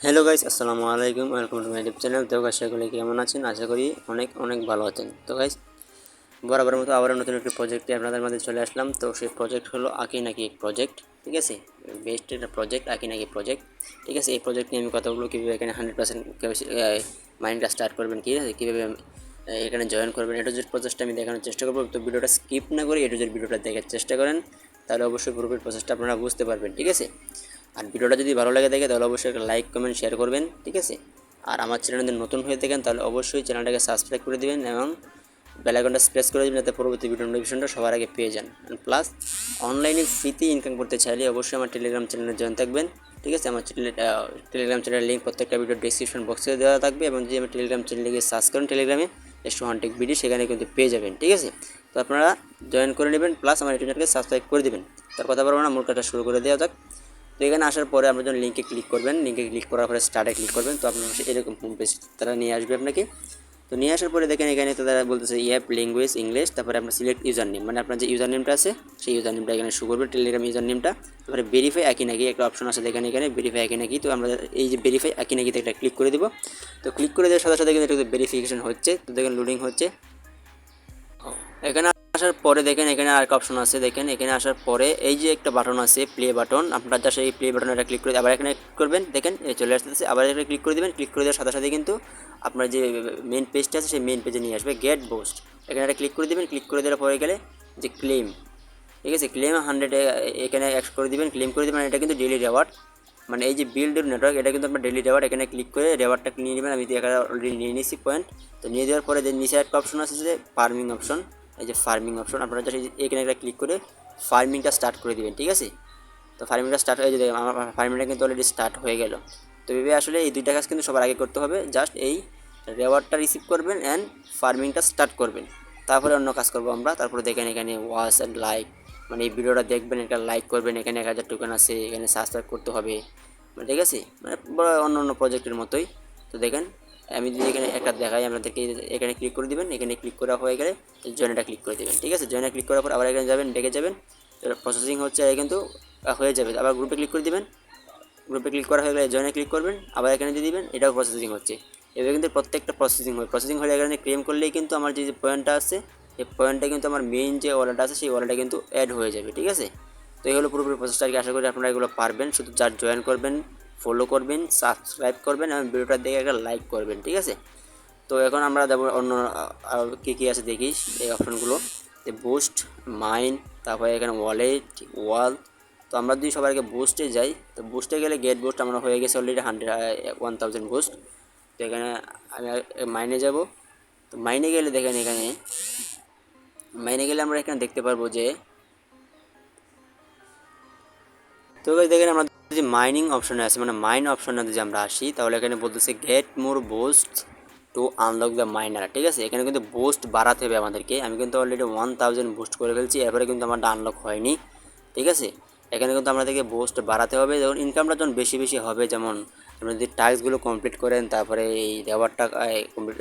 Hello guys, আসসালামু আলাইকুম। Welcome to my YouTube channel. তো গাইস, সকলে কেমন আছেন? আশা করি অনেক অনেক ভালো আছেন। তো গাইস, বরাবরের মতো আবারও নতুন একটি প্রজেক্টে আপনাদের মাঝে চলে আসলাম। তো সেই প্রজেক্ট হলো আঁকি নাকি প্রজেক্ট। ঠিক আছে, বেস্ট একটা প্রজেক্ট, আঁকি নাকি প্রজেক্ট। ঠিক আছে, এই প্রজেক্ট নিয়ে আমি কথাগুলো কীভাবে এখানে 100% মাইন্ডটা স্টার্ট করবেন, ঠিক আছে, কীভাবে এখানে জয়েন করবেন, এ টু জেড প্রসেসটা আমি দেখানোর চেষ্টা করবো। তো ভিডিওটা স্কিপ না করে এ টু জেড ভিডিওটা দেখার চেষ্টা করেন, তাহলে অবশ্যই পুরোপুরি প্রসেসটা আপনারা বুঝতে পারবেন। ঠিক আছে, আর ভিডিওটা যদি ভালো লাগে থাকে তাহলে অবশ্যই একটা লাইক কমেন্ট শেয়ার করবেন। ঠিক আছে, আর আমার চ্যানেলে নতুন হয়ে থাকেন তাহলে অবশ্যই চ্যানেলটাকে সাবস্ক্রাইব করে দেবেন এবং বেল আইকনটা প্রেস করে দেবেন, যাতে পরবর্তী ভিডিও নোটিফিকেশনটা সবার আগে পেয়ে যান। প্লাস অনলাইনে ফ্রিতে ইনকাম করতে চাইলে অবশ্যই আমার টেলিগ্রাম চ্যানেলে জয়েন থাকবেন। ঠিক আছে, আমার টেলিগ্রাম চ্যানেলের লিঙ্ক প্রত্যেকটা ভিডিও ডিসক্রিপশন বক্সে দেওয়া থাকবে, এবং যদি আমার টেলিগ্রাম চ্যানেলে গিয়ে সার্চ করেন টেলিগ্রামে সুহান টেক ভিডিও, সেখানে কিন্তু পেয়ে যাবেন। ঠিক আছে, তো আপনারা জয়েন করে নেবেন, প্লাস আমার ইউটিউব চ্যানেলকে সাবস্ক্রাইব করে দেবেন। তার কথা বলবো না, মূল কাজটা শুরু করে দেওয়া যাক। তো এখানে আসার পরে আপনার যখন লিঙ্কে ক্লিক করবেন, লিঙ্কে ক্লিক করার পরে স্টার্টে ক্লিক করবেন, তো আপনার এরকম হোম পেজ তারা নিয়ে আসবে আপনাকে। তো নিয়ে আসার পরে দেখেন এখানে তো তারা বলতেছে অ্যাপ ল্যাঙ্গুয়েজ ইংলিশ, তারপরে আপনার সিলেক্ট ইউজার নেম, মানে আপনার যে ইউজার নেমটা আছে সেই ইউজার নেমটা এখানে শো করবে, টেলিগ্রাম ইউজার নেমটা। তারপরে ভেরিফাই আঁকি নাকি একটা অপশন আছে, দেখেন এখানে ভেরিফাই আঁকি নাকি। তো আমরা এই যে ভেরিফাই আঁকি নাকিতে একটা ক্লিক করে দেবো। তো ক্লিক করে দেওয়ার সাথে সাথে কিন্তু এটা ভেরিফিকেশন হচ্ছে। তো দেখেন লোডিং হচ্ছে। এখানে আসার পরে দেখেন এখানে আরেকটা অপশন আছে, দেখেন এখানে আসার পরে এই যে একটা বাটন আছে প্লে বাটন, আপনারা জাস্ট এই প্লে বাটনটা ক্লিক করে আবার এখানে ক্লিক করবেন। দেখেন চলে আসতেছে, আবার এখানে ক্লিক করে দেবেন। ক্লিক করে দেওয়ার সাথে সাথে কিন্তু আপনার যে মেন পেজটা আছে সেই মেন পেজে নিয়ে আসবে গেট বুস্ট। এখানে একটা ক্লিক করে দেবেন। ক্লিক করে দেওয়ার পরে গেলে যে ক্লেম, ঠিক আছে, ক্লেম 100 এখানে অ্যাড করে দেবেন, ক্লেম করে দেবেন। এটা কিন্তু ডেলি রেওয়ার্ড, মানে এই যে বিল্ড নেটওয়ার্ক, এটা কিন্তু আপনার ডেলি রেওয়ার্ড। এখানে ক্লিক করে রেওয়ার্ডটা নিয়ে নেবেন। আমি তো এখানে অলরেডি নিয়ে নিয়েছি পয়েন্ট। তো নিয়ে দেওয়ার পরে যে নিচে একটা অপশন আছে যে ফার্মিং অপশন, এই যে ফার্মিং অপশন, আপনারা জাস্ট এখানে একটা ক্লিক করে ফার্মিংটা স্টার্ট করে দেবেন। ঠিক আছে, তো ফার্মিংটা স্টার্ট হয়ে যাবে। আমার ফার্মিংটা কিন্তু অলরেডি স্টার্ট হয়ে গেল। তো এভাবে আসলে এই দুইটা কাজ কিন্তু সবার আগে করতে হবে। জাস্ট এই রেওয়ার্ডটা রিসিভ করবেন অ্যান্ড ফার্মিংটা স্টার্ট করবেন, তারপরে অন্য কাজ করবো আমরা। তারপরে দেখেন এখানে ওয়াচ অ্যান্ড লাইক, মানে এই ভিডিওটা দেখবেন, একটা লাইক করবেন, এখানে 1000 টোকেন আছে, এখানে সাবস্ক্রাইব করতে হবে, মানে ঠিক আছে, মানে অন্য অন্য প্রজেক্টের মতোই। তো দেখেন আমি যদি এখানে একটা দেখাই আপনাদেরকে, এখানে ক্লিক করে দেবেন। এখানে ক্লিক করা হয়ে গেলে জয়েনটা ক্লিক করে দেবেন। ঠিক আছে, জয়েনে ক্লিক করার পর আবার এখানে যাবেন, ডেকে যাবেন, প্রসেসিং হচ্ছে, কিন্তু হয়ে যাবে। আবার গ্রুপে ক্লিক করে দেবেন। গ্রুপে ক্লিক করা হয়ে গেলে জয়েনে ক্লিক করবেন, আবার এখানে দিয়ে দিবেন, এটাও প্রসেসিং হচ্ছে। এভাবে কিন্তু প্রত্যেকটা প্রসেসিং হয়। প্রসেসিং হলে এখানে ক্লেম করলেই কিন্তু আমার যে পয়েন্টটা আছে এই পয়েন্টটা কিন্তু আমার মেইন যে ওয়ালেটটা আছে সেই ওয়ালেটে কিন্তু অ্যাড হয়ে যাবে। ঠিক আছে, তো এই হলো পুরোপুরি প্রসেসটা। আশা করি আপনারা এগুলো পারবেন। শুধু যার জয়েন করবেন, ফলো করবেন, সাবস্ক্রাইব করবেন এবং ভিডিওটা দেখে একটা লাইক করবেন। ঠিক আছে, তো এখন আমরা যাবো অন্য কী কী আছে দেখিস এই অপশনগুলো, যে বুস্ট, মাইন, তারপরে এখানে ওয়ালেট, ওয়াল। তো আমরা যদি সবার আগে বুস্টে যাই, তো বুস্টে গেলে গেট বুস্ট আমরা হয়ে গেছে অলরেডি 1000 বুস্ট। তো এখানে আমি মাইনে যাব। তো মাইনে গেলে দেখেন এখানে মাইনে গেলে আমরা এখানে দেখতে পারবো যে, তো দেখেন আমরা যদি মাইনিং অপশনে আসি, মানে মাইন অপশনে যদি আমরা আসি, তাহলে এখানে বলতেছে get more boost two unlock the minor. ঠিক আছে, এখানে কিন্তু বুস্ট বাড়াতে হবে আমাদেরকে। আমি কিন্তু অলরেডি 1000 বুস্ট করে ফেলছি, এরপরে কিন্তু আমার আনলক হয়নি। ঠিক আছে, এখানে কিন্তু আমাদেরকে বুস্ট বাড়াতে হবে। যখন ইনকামটা যখন বেশি বেশি হবে, যেমন আপনি যদি টাস্কগুলো কমপ্লিট করেন, তারপরে এই রেওয়ার্ডটা কমপ্লিট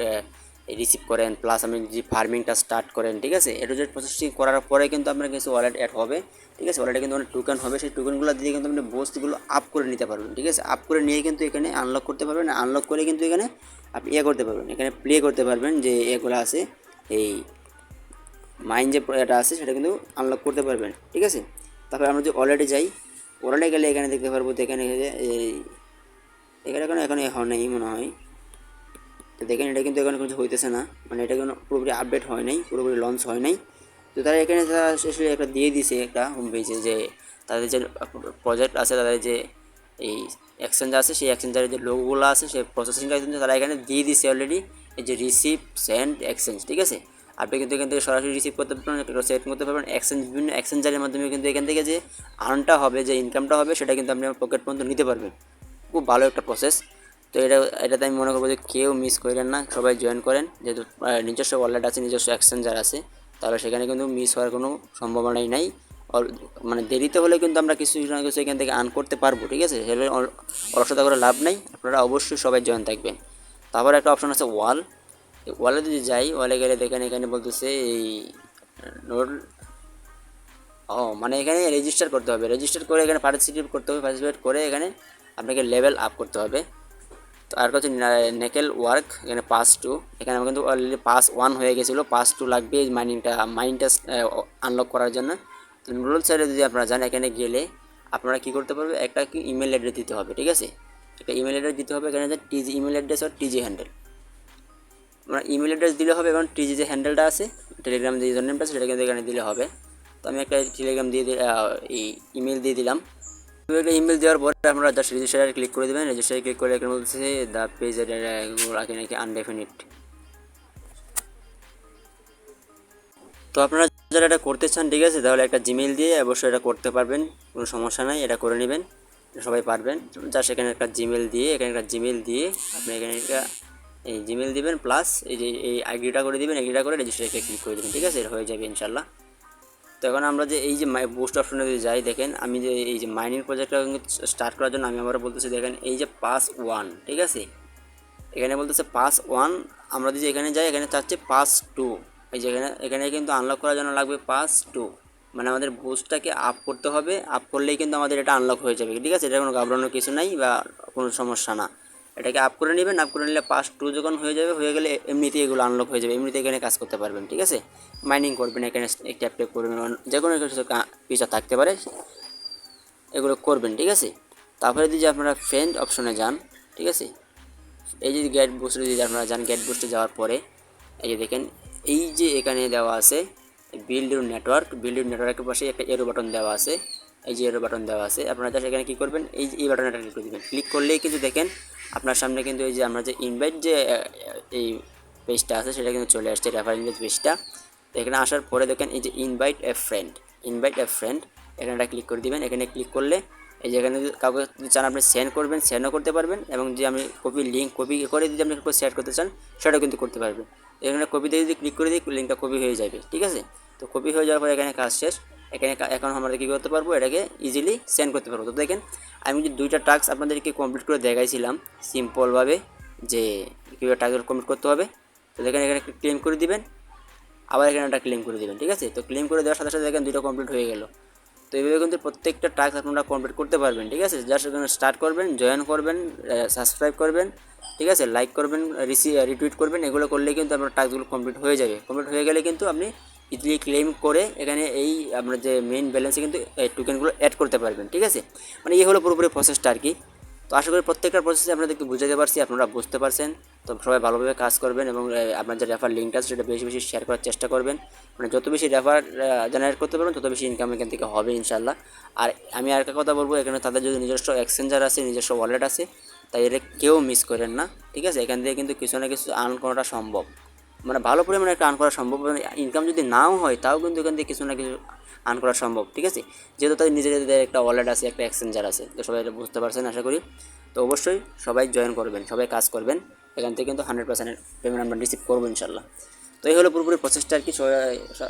রিসিভ করেন, প্লাস আপনি যদি ফার্মিংটা স্টার্ট করেন, ঠিক আছে, এটু জেড প্রসেসিং করার পরে কিন্তু আপনার কিছু ওয়ালেট অ্যাড হবে। ঠিক আছে, ওয়ালেটে কিন্তু অনেক টোকেন হবে, সেই টোকেনগুলো দিয়ে কিন্তু আপনি বুস্টগুলো আপ করে নিতে পারবেন। ঠিক আছে, আপ করে নিয়ে কিন্তু এখানে আনলক করতে পারবেন। আনলক করে কিন্তু এখানে আপনি করতে পারবেন, এখানে প্লে করতে পারবেন, যে এগুলো আছে এই মাইন যে এটা আছে সেটা কিন্তু আনলক করতে পারবেন। ঠিক আছে, তারপরে আমরা যদি ওয়ালেটে যাই, ওয়ালেটে গেলে এখানে দেখতে পারবো, এখানে এখানে এখন এখন নেই মনে হয়। তো দেখেন এটা কিন্তু এখানে কিছু হইতেছে না, মানে এটা কোনো পুরোপুরি আপডেট হয় নাই, পুরোপুরি লঞ্চ হয় নাই। তো তারা এখানে তারা শেষে একটা দিয়ে দিছে একটা হোম পেজে, যে তাদের যে প্রজেক্ট আছে, তাদের যে এই এক্সচেঞ্জ আছে, সেই এক্সচেঞ্জারের যে লোগোগুলো আছে সেই প্রসেসিংটা কিন্তু তারা এখানে দিয়ে দিছে অলরেডি, এই যে রিসিভ, সেন্ড, এক্সচেঞ্জ। ঠিক আছে, আপনি কিন্তু এখান থেকে সরাসরি রিসিভ করতে পারবেন, সেট করতে পারবেন এক্সচেঞ্জ, বিভিন্ন এক্সচেঞ্জারের মাধ্যমে কিন্তু এখান থেকে যে আর্নটা হবে, যে ইনকামটা হবে, সেটা কিন্তু আপনি পকেট পর্যন্ত নিতে পারবেন। খুব ভালো একটা প্রসেস। তো এটাতে আমি মনে করবো যে কেউ মিস করেন না, সবাই জয়েন করেন, যেহেতু নিজস্ব ওয়ালেট আছে, নিজস্ব এক্সচেঞ্জার আছে, তাহলে সেখানে কিন্তু মিস হওয়ার কোনো সম্ভাবনাই নাই। মানে দেরিতে হলে কিন্তু আমরা কিছু না কিছু এখান থেকে আর্ন করতে পারবো। ঠিক আছে, সেটা অলসতা করে লাভ নাই, আপনারা অবশ্যই সবাই জয়েন থাকবেন। তারপরে একটা অপশন আছে ওয়াল। ওয়ালে যদি যাই, ওয়ালে গেলে দেখেন এখানে বলতেছে এই নোট, মানে এখানে রেজিস্টার করতে হবে, রেজিস্টার করে এখানে পার্টিসিপেট করতে হবে, পার্টিসিপেট করে এখানে আপনাকে লেভেল আপ করতে হবে। তো আর হচ্ছে নেকেল ওয়ার্ক, এখানে পাস 2, এখানে আমার কিন্তু অলরেডি পাস 1 হয়ে গেছিলো, পাস 2 লাগবে মাইনটা আনলক করার জন্য। তো রুল সাইডে যদি আপনারা যান, এখানে গেলে আপনারা কী করতে পারবে, একটা কি ইমেল অ্যাড্রেস দিতে হবে, ঠিক আছে, একটা ইমেল অ্যাড্রেস দিতে হবে। এখানে যে টিজি ইমেল অ্যাড্রেস আর টিজি হ্যান্ডেল, আপনার ইমেল অ্যাড্রেস দিলে হবে এবং টিজি যে হ্যান্ডেলটা আছে টেলিগ্রাম যে ইউজার নেমটা আছে সেটা কিন্তু এখানে দিলে হবে। তো আমি একটা টেলিগ্রাম দিয়ে এই ইমেল দিয়ে দিলাম। একটা ইমেল দেওয়ার পরে আপনারা জাস্ট রেজিস্টারে ক্লিক করে দেবেন। রেজিস্টারে ক্লিক করে এখানে বলতেছে দ্য পেজ আগে নাকি আনডেফিনিট। তো আপনারা যারা এটা করতে চান, ঠিক আছে, তাহলে একটা জিমেল দিয়ে অবশ্যই এটা করতে পারবেন, কোনো সমস্যা নাই, এটা করে নেবেন, সবাই পারবেন। জাস্ট এখানে একটা জিমেল দিয়ে আপনি এখানে একটা এই জিমেল দিবেন, প্লাস এই যে এই আইডিটা করে দিবেন, আইডিটা করে রেজিস্টারে ক্লিক করে দেবেন, ঠিক আছে, এটা হয়ে যাবে ইনশাল্লাহ। তো এখন আমরা যে এই যে বুস্ট অপশনে যদি যাই, দেখেন আমি যে এই যে মাইনিং প্রজেক্টটা স্টার্ট করার জন্য আমি আবার বলতেছি, দেখেন এই যে পাস 1, ঠিক আছে, এখানে বলতেছে পাস 1, আমরা যদি এখানে যাই, এখানে চাচ্ছে পাস 2, এই যে এখানে কিন্তু আনলক করার জন্য লাগবে পাস 2, মানে আমাদের বুস্টটাকে আপ করতে হবে, আপ করলেই কিন্তু আমাদের এটা আনলক হয়ে যাবে, ঠিক আছে, এটা কোনো ঘাবড়ানোর কিছু নাই বা কোনো সমস্যা না। এটাকে আপ করে নেবেন, আপ করে নিলে পাস 2 যখন হয়ে যাবে, হয়ে গেলে এমনিতেই এগুলো আনলক হয়ে যাবে, এমনিতে এখানে কাজ করতে পারবেন, ঠিক আছে, মাইনিং করবেন, এখানে ট্যাপ করবেন, যে কোনো কিছু ফিচার থাকতে পারে এগুলো করবেন, ঠিক আছে। তারপরে যদি আপনারা ফ্রেন্ড অপশনে যান, ঠিক আছে, এই যে গেট বুস্টে যদি আপনারা যান, গেট বুস্টে যাওয়ার পরে এই যে দেখেন এই যে এখানে দেওয়া আছে build your network, build your নেটওয়ার্কের পাশে একটা এরো বাটন দেওয়া আছে, এই যে এরো বাটন দেওয়া আছে, আপনারা জাস্ট এখানে কী করবেন, এই বাটনটা ক্লিক করে দেবেন। ক্লিক করলেই কিন্তু দেখেন আপনার সামনে কিন্তু এই যে আমরা যে ইনভাইট যে এই পেজটা আছে সেটা কিন্তু চলে আসছে, রেফারেন্স পেজটা। তো এখানে আসার পরে দেখেন এই যে ইনভাইট এ ফ্রেন্ড, এখানে ক্লিক করে দিবেন। এখানে ক্লিক করলে এই যে এখানে কাউকে যদি চান আপনি সেন্ড করবেন, সেন্ডও করতে পারবেন, এবং যে আমি লিঙ্ক কপি করে যদি আপনি শেয়ার করতে চান সেটাও কিন্তু করতে পারবেন। এখানে কপিতে যদি ক্লিক করে দিই, লিঙ্কটা কপি হয়ে যাবে, ঠিক আছে। তো কপি হয়ে যাওয়ার পরে এখানে কাজ শেষ। এখানে এখন আমরা কী করতে পারবো, এটাকে ইজিলি সেন্ড করতে পারবো। তো দেখেন আমি যে 2টা টাস্ক আপনাদেরকে কমপ্লিট করে দেখাইছিলাম সিম্পলভাবে, যে কীভাবে টাস্কগুলো কমপ্লিট করতে হবে। তো দেখেন এখানে ক্লেম করে দিবেন, আবার এখানে একটা ক্লেম করে দেবেন, ঠিক আছে। তো ক্লেম করে দেওয়ার সাথে সাথে দেখেন 2টা কমপ্লিট হয়ে গেল। তো এইভাবে কিন্তু প্রত্যেকটা টাস্ক আপনারা কমপ্লিট করতে পারবেন, ঠিক আছে। জাস্ট এখানে স্টার্ট করবেন, জয়েন করবেন, সাবস্ক্রাইব করবেন, ঠিক আছে, লাইক করবেন, রিটুইট করবেন, এগুলো করলেই কিন্তু আপনার টাস্কগুলো কমপ্লিট হয়ে যাবে। কমপ্লিট হয়ে গেলে কিন্তু আপনি ইজিলি ক্লেম করে এখানে এই আপনার যে মেইন ব্যালেন্সে কিন্তু এই টোকেনগুলো অ্যাড করতে পারবেন, ঠিক আছে। মানে এই হলো পুরোপুরি প্রসেসটা আর কি। তো আশা করি প্রত্যেকটা প্রসেসে আপনাদেরকে বুঝাতে পারছি, আপনারা বুঝতে পারছেন। তো সবাই ভালোভাবে কাজ করবেন এবং আপনার যে রেফার লিঙ্কটা আছে সেটা বেশি বেশি শেয়ার করার চেষ্টা করবেন। মানে যত বেশি রেফার জেনারেট করতে পারবেন তত বেশি ইনকাম এখান থেকে হবে ইনশাল্লাহ। আর আমি আর একটা কথা বলবো, এখানে তাদের যদি নিজস্ব এক্সচেঞ্জার আছে, নিজস্ব ওয়ালেট আছে, তাই এটা কেউ মিস করেন না, ঠিক আছে। এখান থেকে কিন্তু কিছু না কিছু আর্ন করাটা সম্ভব, মানে ভালো পরিমাণে একটা আর্ন করা সম্ভব। ইনকাম যদি নাও হয় তাও কিন্তু এখান থেকে কিছু না কিছু আর্ন করা সম্ভব, ঠিক আছে, যেহেতু তাদের নিজেদের একটা ওয়ালেট আছে, একটা এক্সচেঞ্জার আছে। তো সবাই এটা বুঝতে পারছেন আশা করি। তো অবশ্যই সবাই জয়েন করবেন, সবাই কাজ করবেন, এখান থেকে কিন্তু 100% পেমেন্ট আমরা রিসিভ করবো ইনশাল্লাহ। তো এই হলো পুরোপুরি প্রসেসটা আর কি। সবাই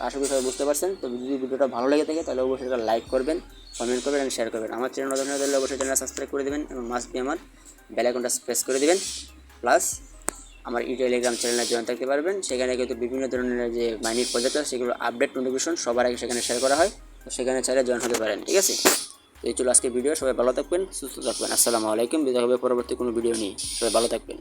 আশা করি সবাই বুঝতে পারছেন। তো যদি ভিডিওটা ভালো লেগে থাকে তাহলে অবশ্যই এটা লাইক করবেন, কমেন্ট করবেন এবং শেয়ার করবেন। আমার চ্যানেল নতুন হলে অবশ্যই চ্যানেল সাবস্ক্রাইব করে দেবেন এবং মাস্ট বি আমার বেল আইকনটা প্রেস করে দেবেন। প্লাস আমার টেলিগ্রাম চ্যানেলে জয়েন থাকতে পারবেন, সেখানে কিন্তু বিভিন্ন ধরনের যে মাইনিং প্রজেক্ট আছে সেগুলো আপডেট নোটিফিকেশন সবার আগে সেখানে শেয়ার করা হয়। তো সেখানে চাইলে জয়েন হতে পারেন, ঠিক আছে। তো এই চলো আজকে ভিডিও, সবাই ভালো থাকবেন, সুস্থ থাকবেন। আসসালামু আলাইকুম, বিদায় হবে পরবর্তী কোনো ভিডিও নিয়ে। সবাই ভালো থাকবেন।